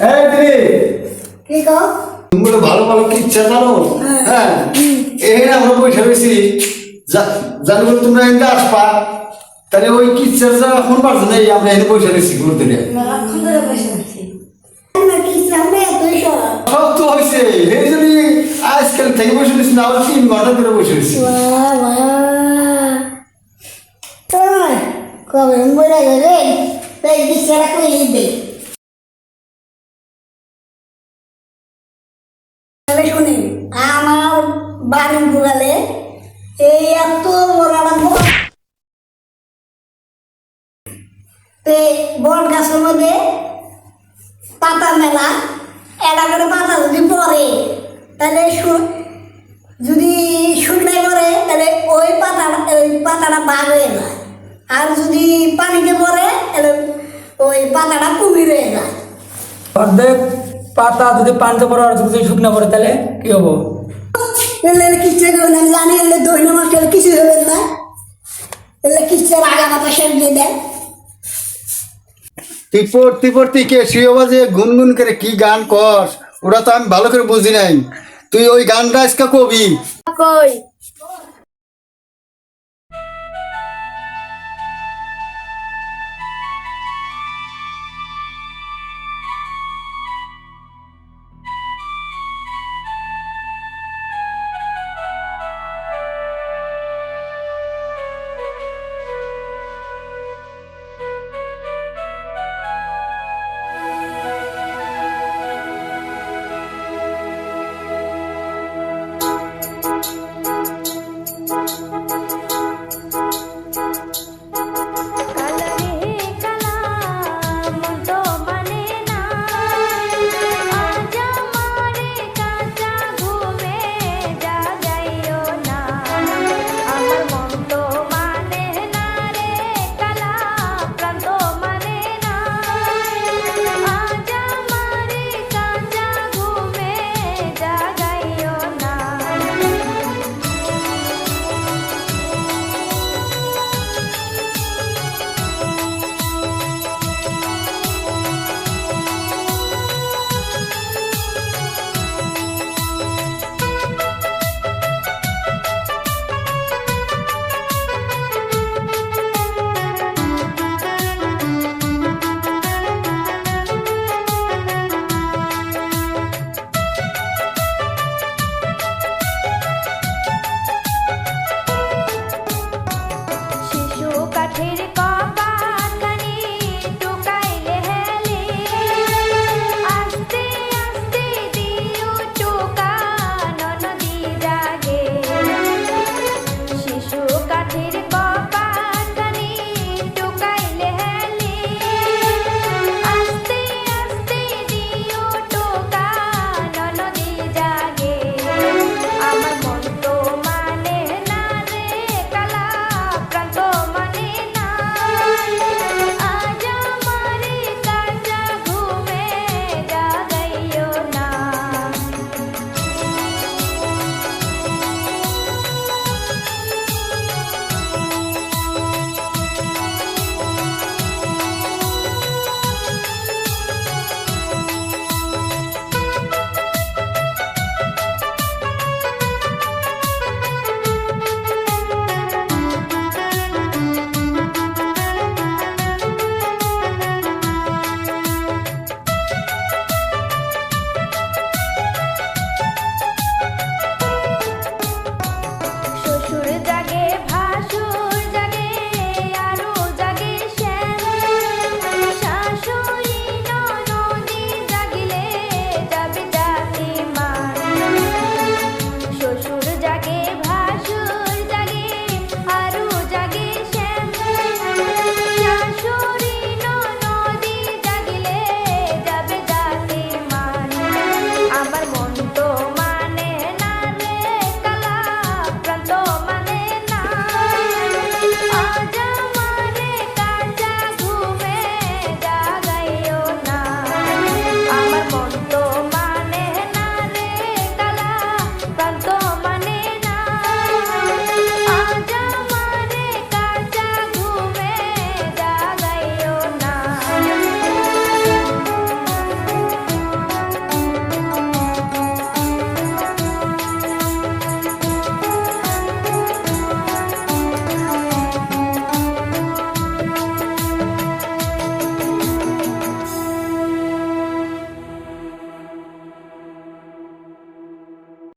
এই দিদি কি কও? তুমি বলে ভালো ভালো কিচ্ছা জানো? হ্যাঁ এখানে আমরা বসে রয়েছি জানি বলে তোমরা এখানে আসবা তাহলে ওই কিচ্ছার জায়গা ফোন পারছো না আমরা এখানে বসে রয়েছি ঘুরতে নিয়ে মেলাক্ষণ ধরে বসে আছি। আমার কি সামনে এতই সব? সব তো হয়েছে এই যদি আজকাল থেকে বসে রয়েছি না আবার 3 ঘন্টা ধরে বসে রয়েছি বাবা কবে মরে গেলে তাই বিচারা করে দে। শুনেন আমার বাড়ির গোড়ালে এই এত বড় বট গাছের মধ্যে পাতা মেলা এটা করে পাতা যদি পড়ে তাহলে যদি শুকনায় পড়ে তাহলে ওই পাতাটা ভাগ হয়ে যায়, আর যদি পানিতে পড়ে তাহলে ওই পাতাটা কুমির হয়ে যায়। অর্ধেক পাতা যদি পানিতে পড়ে আর যদি শুকনো পড়ে তাহলে কি হবো? এলে কিচ্ছে না জানি, এলে দৈন্য মাস কিছু হবে না, এলে কিচ্ছে আগা মাথা সের দিয়ে দেয়। তুই পড়তে পড়তে কে শুয়ে বাজে গুনগুন করে কি গান কর ওটা তো আমি ভালো করে বুঝি নাই, তুই ওই গানটা আজকে কবি কই